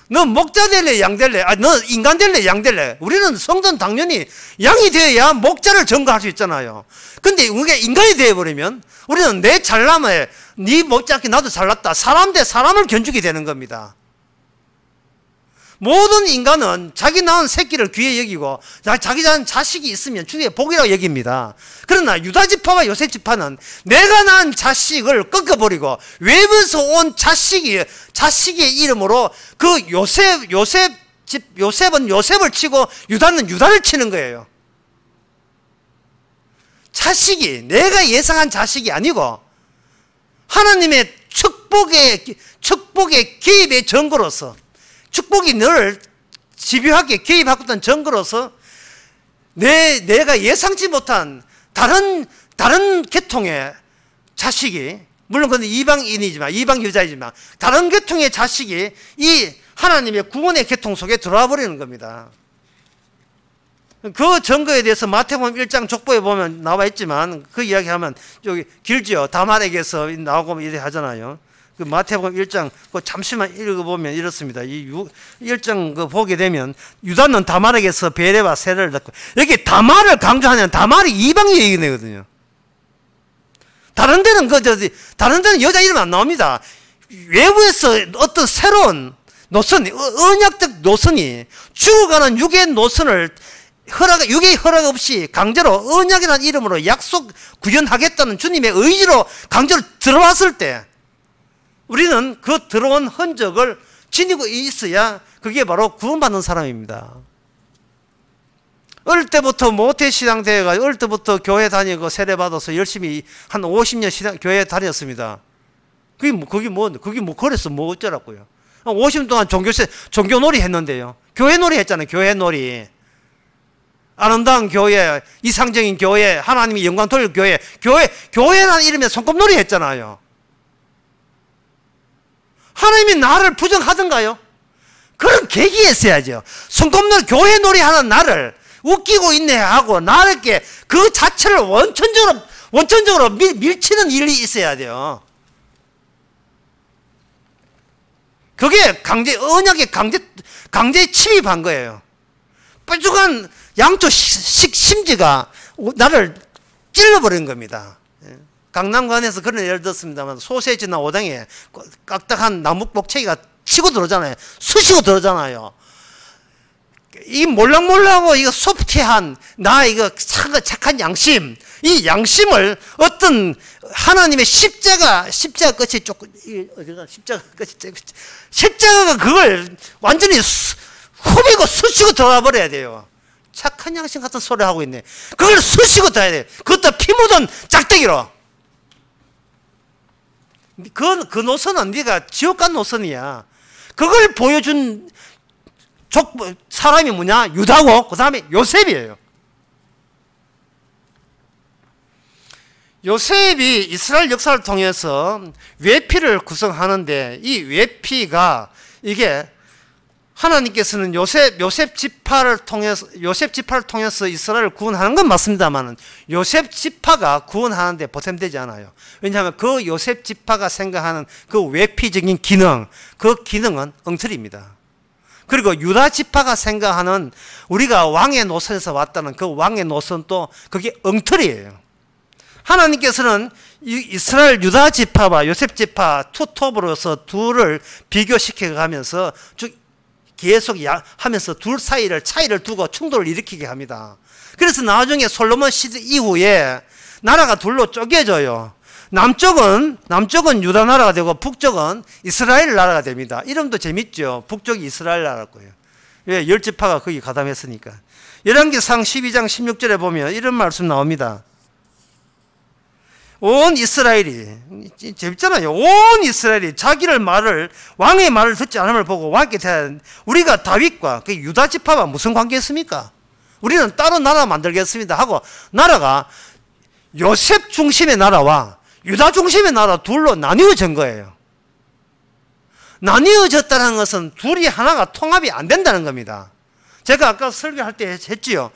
너 목자 될래, 양 될래? 너 인간 될래, 양 될래? 우리는 성도는 당연히 양이 되어야 목자를 전가할 수 있잖아요. 근데 우리가 인간이 되어버리면 우리는 내 잘남에 네 못지않게 나도 잘났다. 사람 대 사람을 견주게 되는 겁니다. 모든 인간은 자기 낳은 새끼를 귀해 여기고 자기 낳은 자식이 있으면 주의 복이라고 여깁니다. 그러나 유다지파와 요셉지파는 내가 낳은 자식을 꺾어버리고 외부에서 온 자식의 이름으로 그 요셉은 요셉을 치고 유다는 유다를 치는 거예요. 자식이 내가 예상한 자식이 아니고 하나님의 축복의 개입의 증거로서 축복이 늘 집요하게 개입하던 증거로서 내가 예상치 못한 다른 계통의 자식이 물론 그건 이방인이지만 이방 여자이지만 다른 계통의 자식이 이 하나님의 구원의 계통 속에 들어와 버리는 겁니다. 그 증거에 대해서 마태복음 1장 족보에 보면 나와 있지만 그 이야기하면 여기 길지요. 다말에게서 나오고 이래 하잖아요. 그 마태복음 1장 잠시만 읽어보면 이렇습니다. 이 1장 그 보게 되면 유다는 다말에게서 베레와 세례를 듣고, 여기 다말을 강조하는 다말이 이방 여인이거든요. 다른 데는 다른 데는 여자 이름 안 나옵니다. 외부에서 어떤 새로운 노선, 언약적 노선이 죽어가는 육의 노선을 육의 허락 없이 강제로 언약이라는 이름으로 약속 구현하겠다는 주님의 의지로 강제로 들어왔을 때 우리는 그 들어온 흔적을 지니고 있어야 그게 바로 구원받는 사람입니다. 어릴 때부터 모태신앙 되어가지고 어릴 때부터 교회 다니고 세례받아서 열심히 한 50년 교회 다녔습니다. 그게 뭐 그래서 뭐 어쩌라고요. 50년 동안 종교놀이 했는데요. 교회놀이 했잖아요. 교회놀이. 아름다운 교회, 이상적인 교회, 하나님이 영광 돌릴 교회, 교회라는 이름에 손꼽놀이 했잖아요. 하나님이 나를 부정하던가요? 그런 계기가 있어야죠. 손꼽놀이, 교회놀이 하는 나를 웃기고 있네 하고 나에게 그 자체를 원천적으로 밀치는 일이 있어야 돼요. 그게 언약에 강제 침입한 거예요. 뾰족한 양쪽 심지가 나를 찔러버린 겁니다. 강남관에서 그런 예를 들었습니다만 소세지나 오뎅에 깍딱한 나무 꼭채기가 치고 들어오잖아요. 쑤시고 들어오잖아요. 이 몰락몰락하고 이거 소프트한 나 이거 착한 양심, 이 양심을 어떤 하나님의 십자가 끝이 조금 어디가 십자가가 그걸 완전히 후비고 쑤시고 들어와 버려야 돼요. 착한 양심 같은 소리 하고 있네. 그걸 쑤시고 들어야 돼. 그것도 피 묻은 짝대기로. 그 노선은 네가 지옥 간 노선이야. 그걸 보여준 사람이 뭐냐? 유다고 그 다음에 요셉이에요. 요셉이 이스라엘 역사를 통해서 외피를 구성하는데 이 외피가 이게 하나님께서는 요셉 지파를 통해서 이스라엘을 구원하는 건 맞습니다만 요셉 지파가 구원하는데 보탬되지 않아요. 왜냐하면 그 요셉 지파가 생각하는 그 외피적인 기능, 그 기능은 엉터리입니다. 그리고 유다 지파가 생각하는 우리가 왕의 노선에서 왔다는 그 왕의 노선도 그게 엉터리예요. 하나님께서는 이스라엘 유다 지파와 요셉 지파 투톱으로서 둘을 비교시켜 가면서 계속 하면서 둘 사이를 차이를 두고 충돌을 일으키게 합니다. 그래서 나중에 솔로몬 시대 이후에 나라가 둘로 쪼개져요. 남쪽은 유다 나라가 되고 북쪽은 이스라엘 나라가 됩니다. 이름도 재밌죠. 북쪽이 이스라엘 나라일 거예요. 왜? 열 지파가 거기 가담했으니까. 열왕기상 12장 16절에 보면 이런 말씀 나옵니다. 온 이스라엘이, 재밌잖아요. 온 이스라엘이 왕의 말을 듣지 않음을 보고 왕께 대한 우리가 다윗과 그 유다 지파와 무슨 관계였습니까? 우리는 다른 나라 만들겠습니다 하고 나라가 요셉 중심의 나라와 유다 중심의 나라 둘로 나뉘어진 거예요. 나뉘어졌다는 것은 둘이 하나가 통합이 안 된다는 겁니다. 제가 아까 설교할 때 했지요.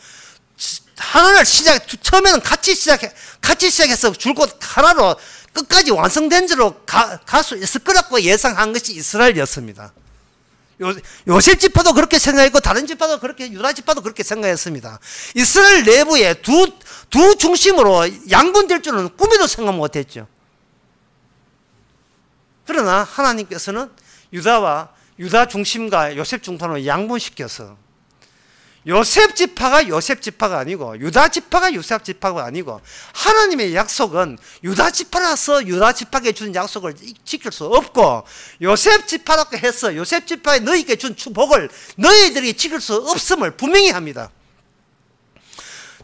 하나를 처음에는 같이 시작해서 줄곧 하나로 끝까지 완성된 줄로 갈 수 있을 거라고 예상한 것이 이스라엘이었습니다. 요셉 지파도 그렇게 생각했고 다른 지파도 그렇게, 유다 지파도 그렇게 생각했습니다. 이스라엘 내부에 두 중심으로 양분될 줄은 꿈에도 생각 못했죠. 그러나 하나님께서는 유다 중심과 요셉 중심으로 양분시켜서 요셉 지파가 아니고 유다 지파가 요셉 지파가 아니고 하나님의 약속은 유다 지파라서 유다 지파에게 준 약속을 지킬 수 없고 요셉 지파라고 해서 요셉 지파에 너희에게 준 축복을 너희들이 지킬 수 없음을 분명히 합니다.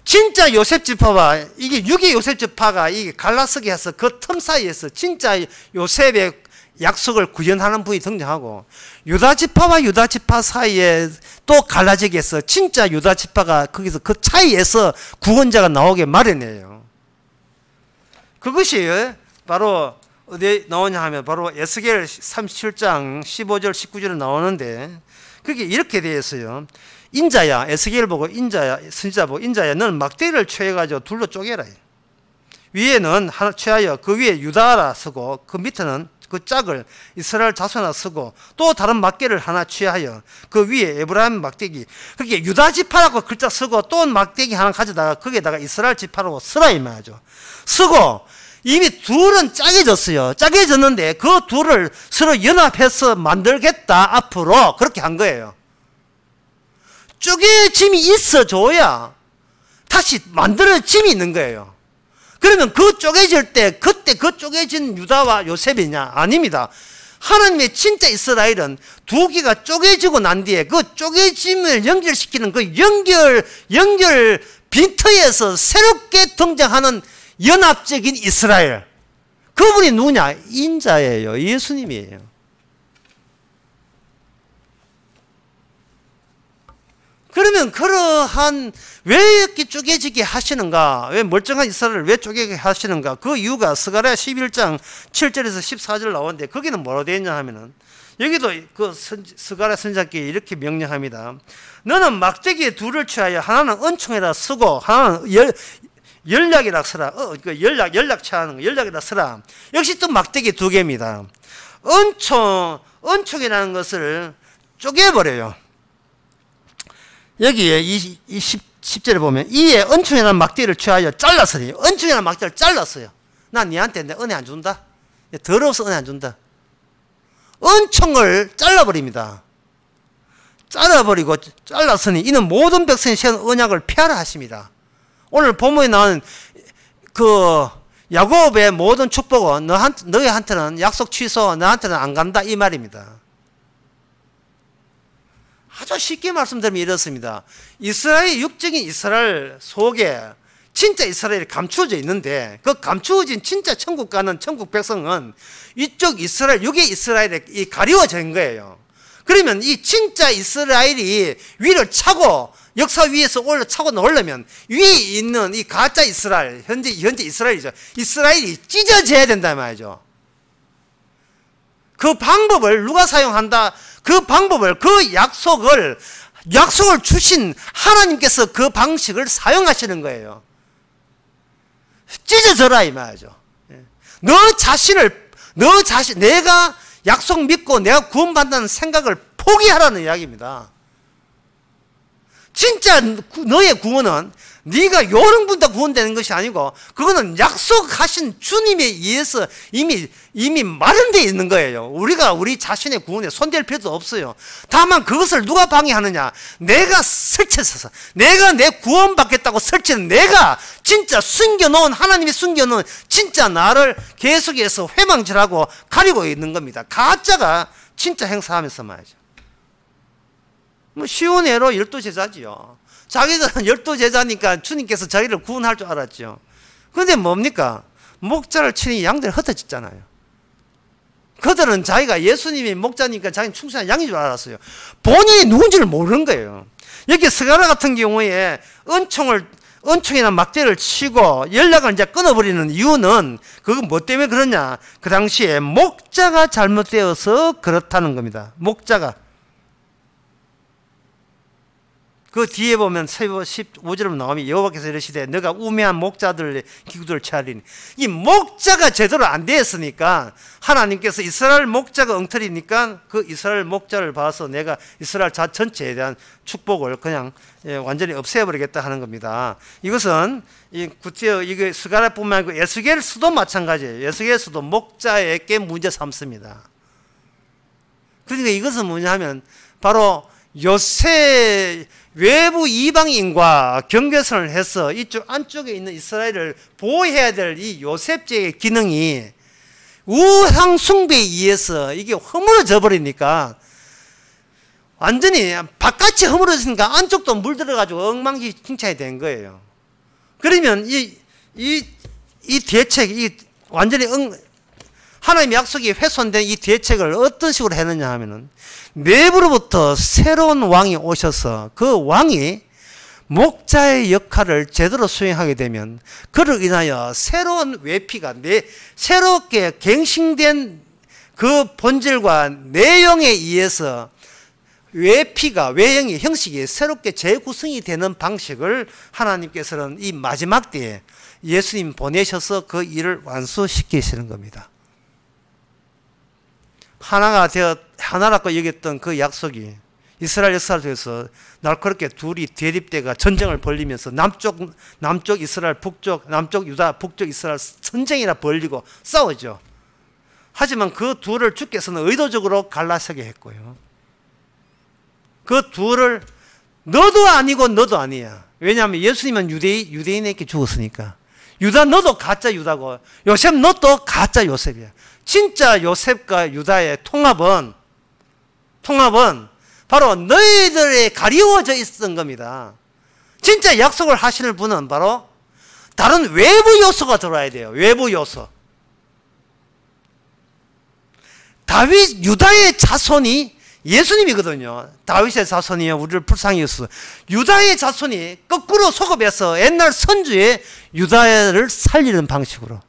진짜 요셉 지파와 이게 육의 요셉 지파가 이게 갈라서게 해서 그 틈 사이에서 진짜 요셉의 약속을 구현하는 분이 등장하고 유다 지파와 유다 지파 사이에 또 갈라지게 해서 진짜 유다 지파가 거기서 그 차이에서 구원자가 나오게 마련해요. 그것이 바로 어디에 나오냐 하면 바로 에스겔 37장 15절 19절에 나오는데 그게 이렇게 되어 있어요. 인자야, 에스겔 보고 인자야, 선지자 보고 인자야, 너는 막대기를 취해가지고 둘로 쪼개라. 위에는 하나 취하여 그 위에 유다라 쓰고 그 밑에는 그 짝을 이스라엘 자손아 쓰고 또 다른 막대기를 하나 취하여 그 위에 에브라임 막대기, 그렇게 유다 지파라고 글자 쓰고 또 막대기 하나 가져다가 거기에다가 이스라엘 지파라고 쓰라 이 말이죠. 쓰고 이미 둘은 짜게졌어요. 짜게졌는데 그 둘을 서로 연합해서 만들겠다 앞으로, 그렇게 한 거예요. 쪼개짐이 있어줘야 다시 만들어짐이 있는 거예요. 그러면 그 쪼개질 때 그때 그 쪼개진 유다와 요셉이냐? 아닙니다. 하나님의 진짜 이스라엘은 두 개가 쪼개지고 난 뒤에 그 쪼개짐을 연결시키는 그 연결 빈터에서 새롭게 등장하는 연합적인 이스라엘. 그분이 누구냐? 인자예요. 예수님이에요. 그러면 그러한 왜 이렇게 쪼개지게 하시는가? 왜 멀쩡한 이스라엘을 왜 쪼개게 하시는가? 그 이유가 스가랴 11장 7절에서 14절 나오는데 거기는 뭐라고 되어 있냐 하면은, 여기도 그 스가랴 선지자께 이렇게 명령합니다. 너는 막대기에 둘을 취하여 하나는 은총에다 쓰고 하나는 연락이라 쓰라. 연락 취하는 거 연락이라 쓰라. 역시 또 막대기 두 개입니다. 은총이라는 것을 쪼개버려요. 여기에 10절에 보면 이에 은총이라는 막대기를 취하여 잘랐으니, 은총이라는 막대기를 잘랐어요. 난 니한테 내 은혜 안 준다. 더러워서 은혜 안 준다. 은총을 잘라버립니다. 잘라버리고 잘랐으니 이는 모든 백성이 세운 언약을 폐하라 하십니다. 오늘 본문에 나오는 그 야곱의 모든 축복은 너희한테는 약속 취소, 너한테는 안 간다 이 말입니다. 아주 쉽게 말씀드리면 이렇습니다. 이스라엘, 육적인 이스라엘 속에 진짜 이스라엘이 감추어져 있는데 그 감추어진 진짜 천국 가는 천국 백성은 이쪽 이스라엘, 육의 이스라엘에 가리워져 있는 거예요. 그러면 이 진짜 이스라엘이 위를 차고 역사 위에서 올라차고 나오려면 위에 있는 이 가짜 이스라엘, 현재 이스라엘이죠. 이스라엘이 찢어져야 된다 말이죠. 그 방법을 누가 사용한다? 그 방법을, 그 약속을 주신 하나님께서 그 방식을 사용하시는 거예요. 찢어져라 이 말이죠. 너 자신, 내가 약속 믿고 내가 구원받는다는 생각을 포기하라는 이야기입니다. 진짜 너의 구원은 네가 요령분다 구원되는 것이 아니고 그거는 약속하신 주님에 의해서 이미 마련되어 있는 거예요. 우리가 우리 자신의 구원에 손댈 필요도 없어요. 다만 그것을 누가 방해하느냐? 내가 설치해서, 내가 내 구원받겠다고 설치는, 내가 진짜 숨겨놓은, 하나님이 숨겨놓은 진짜 나를 계속해서 회망질하고 가리고 있는 겁니다. 가짜가 진짜 행사하면서 말이죠. 뭐 쉬운 예로 12제자지요. 자기들은 12제자니까 주님께서 자기를 구원할 줄 알았죠. 그런데 뭡니까? 목자를 치니 양들이 흩어졌잖아요. 그들은 자기가 예수님이 목자니까 자기는 충성한 양인 줄 알았어요. 본인이 누군지를 모르는 거예요. 여기 스가랴 같은 경우에 은총이나 막대를 치고 연락을 이제 끊어버리는 이유는 그건 뭐 때문에 그러냐? 그 당시에 목자가 잘못되어서 그렇다는 겁니다. 목자가. 그 뒤에 보면 15절에 나오면 여호와께서 이르시되 너가 우매한 목자들의 기구들을 취하리니, 이 목자가 제대로 안 되었으니까 하나님께서 이스라엘 목자가 엉터리니까 그 이스라엘 목자를 봐서 내가 이스라엘 전체에 대한 축복을 그냥 완전히 없애버리겠다 하는 겁니다. 이것은 이게 스가랴뿐만 아니고 에스겔서도 마찬가지예요. 에스겔서도 목자에게 문제 삼습니다. 그러니까 이것은 뭐냐 하면 바로 요새 외부 이방인과 경계선을 해서 이쪽 안쪽에 있는 이스라엘을 보호해야 될 이 요셉제의 기능이 우상 숭배에 의해서 이게 허물어져 버리니까, 완전히 바깥이 허물어지니까 안쪽도 물들어가지고 엉망진창이 된 거예요. 그러면 이 대책, 완전히 하나님의 약속이 훼손된 이 대책을 어떤 식으로 했느냐 하면은, 내부로부터 새로운 왕이 오셔서 그 왕이 목자의 역할을 제대로 수행하게 되면 그를 인하여 새로운 외피가 새롭게 갱신된 그 본질과 내용에 의해서 외피가, 외형이, 형식이 새롭게 재구성이 되는 방식을 하나님께서는 이 마지막 때에 예수님 보내셔서 그 일을 완수시키시는 겁니다. 하나가 되어 하나라고 여겼던 그 약속이 이스라엘 역사 속에서 날카롭게 둘이 대립대가 전쟁을 벌리면서 남쪽 이스라엘, 북쪽, 남쪽 유다, 북쪽 이스라엘 전쟁이나 벌리고 싸우죠. 하지만 그 둘을 주께서는 의도적으로 갈라서게 했고요. 그 둘을 너도 아니고 너도 아니야. 왜냐하면 예수님은 유대인에게 죽었으니까. 유다 너도 가짜 유다고, 요셉 너도 가짜 요셉이야. 진짜 요셉과 유다의 통합은 바로 너희들에 가리워져 있었던 겁니다. 진짜 약속을 하시는 분은 바로 다른 외부 요소가 들어와야 돼요. 외부 요소. 다윗 유다의 자손이 예수님이거든요. 다윗의 자손이요 우리를 불쌍히 여겼어. 유다의 자손이 거꾸로 소급해서 옛날 선주의 유다를 살리는 방식으로,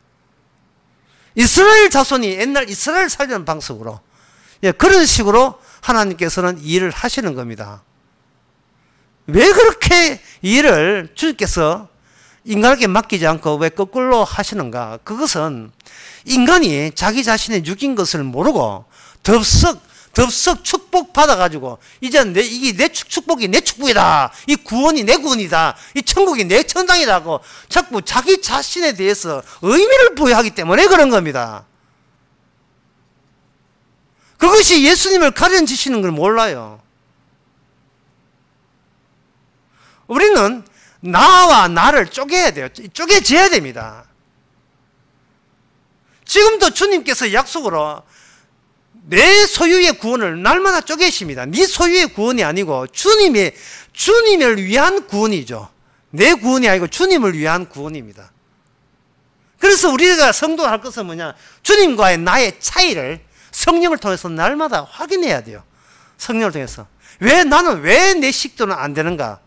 이스라엘 자손이 옛날 이스라엘 살리는 방식으로, 그런 식으로 하나님께서는 일을 하시는 겁니다. 왜 그렇게 일을 주께서 인간에게 맡기지 않고 왜 거꾸로 하시는가? 그것은 인간이 자기 자신의 육인 것을 모르고 덥석 축복받아가지고 이제 이게 내 축복이 내 축복이다, 이 구원이 내 구원이다, 이 천국이 내 천당이라고 자꾸 자기 자신에 대해서 의미를 부여하기 때문에 그런 겁니다. 그것이 예수님을 가르치시는 걸 몰라요. 우리는 나와 나를 쪼개야 돼요. 쪼개져야 됩니다. 지금도 주님께서 약속으로 내 소유의 구원을 날마다 쪼개십니다. 네 소유의 구원이 아니고 주님을 위한 구원이죠. 내 구원이 아니고 주님을 위한 구원입니다. 그래서 우리가 성도가 할 것은 뭐냐? 주님과의 나의 차이를 성령을 통해서 날마다 확인해야 돼요. 성령을 통해서. 나는 왜 내 식도는 안 되는가?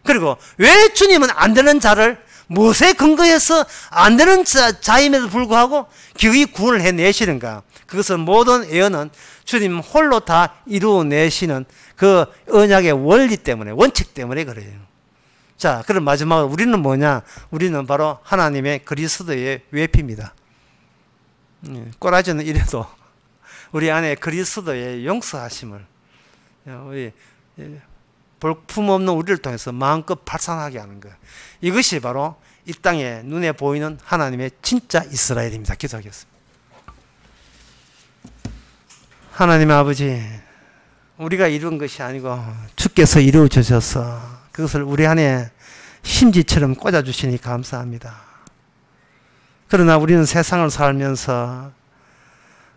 그리고 왜 주님은 안 되는 자를 무엇에 근거해서 안 되는 자임에도 불구하고 기꺼이 구원을 해내시는가? 그것은 모든 애언은 주님 홀로 다 이루어내시는 그 언약의 원리 때문에, 원칙 때문에 그래요. 자, 그럼 마지막으로 우리는 뭐냐? 우리는 바로 하나님의 그리스도의 외피입니다. 꼬라지는 이래도 우리 안에 그리스도의 용서하심을 우리 볼품없는 우리를 통해서 마음껏 발산하게 하는 거예요. 이것이 바로 이 땅에 눈에 보이는 하나님의 진짜 이스라엘입니다. 기도하겠습니다. 하나님 아버지, 우리가 이룬 것이 아니고 주께서 이루어 주셔서 그것을 우리 안에 심지처럼 꽂아주시니 감사합니다. 그러나 우리는 세상을 살면서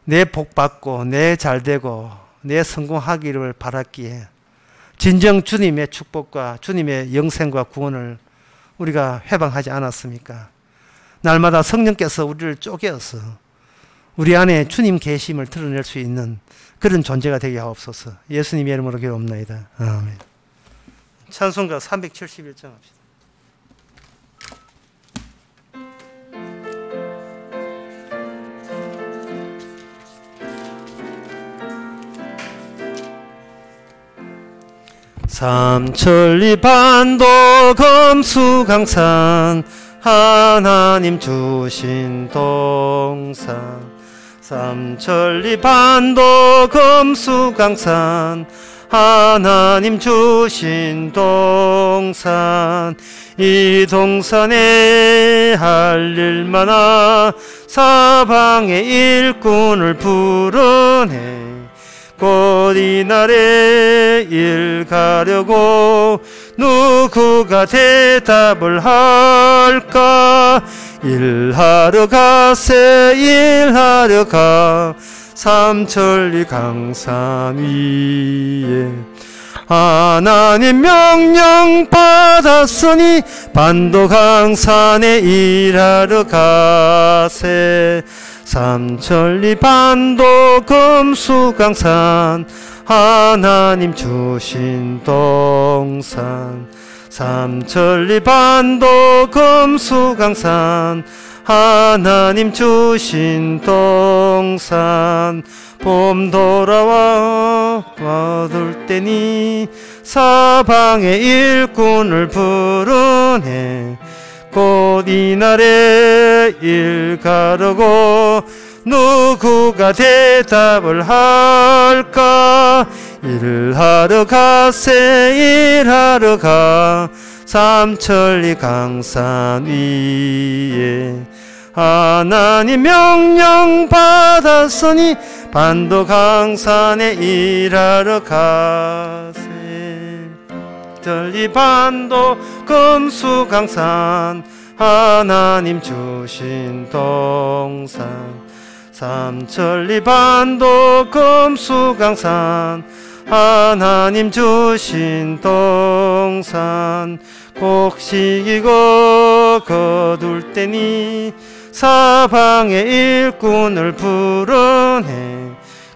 내 복받고 내 잘되고 내 성공하기를 바랐기에 진정 주님의 축복과 주님의 영생과 구원을 우리가 회방하지 않았습니까? 날마다 성령께서 우리를 쪼개어서 우리 안에 주님 계심을 드러낼 수 있는 그런 존재가 되게 하옵소서. 예수님의 이름으로 기도옵나이다. 아멘. 찬송가 371장 합시다. 삼천리 반도 검수강산 하나님 주신 동산, 삼천리 반도 검수강산 하나님 주신 동산, 이 동산에 할 일 많아 사방의 일꾼을 부르네. 곧 이날에 일 가려고 누구가 대답을 할까? 일하러 가세 일하러 가 삼천리 강산 위에 하나님 명령 받았으니 반도 강산에 일하러 가세. 삼천리 반도 금수강산 하나님 주신 동산, 삼천리 반도 금수강산 하나님 주신 동산 봄 돌아와 거둘 때니 사방의 일꾼을 부르네. 곧 이날에 일 가르고 누구가 대답을 할까? 일하러 가세 일하러 가 삼천리 강산 위에 하나님 명령 받았으니 반도 강산에 일하러 가세. 천리 반도 금수 강산 하나님 주신 동산 삼천리 반도 금수 강산 하나님 주신 동산 곡식이고 거둘 때니 사방의 일꾼을 부르네.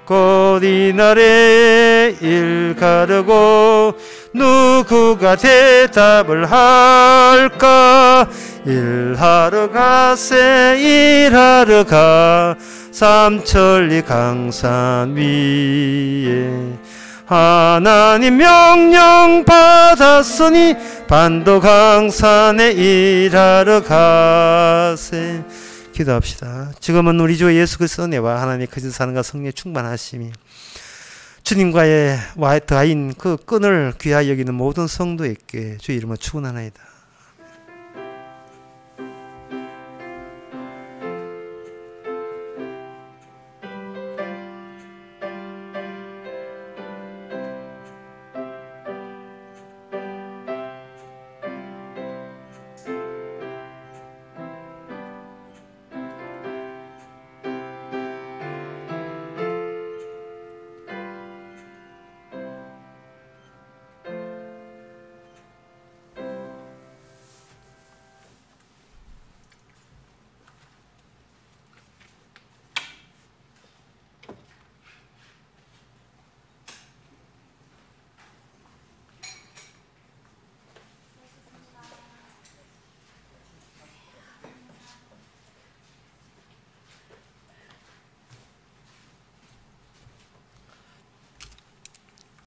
곧 이날에 일 가르고 누구가 대답을 할까? 일하러 가세 일하러 가 삼천리 강산 위에 하나님 명령 받았으니 반도 강산에 일하러 가세. 기도합시다. 지금은 우리 주 예수 그리스도 은혜와 하나님의 크신 사랑과 성령의 충만하심이 주님과의 와이트하인 그 끈을 귀하여 여기는 모든 성도에게 주의 이름으로 축원하나이다.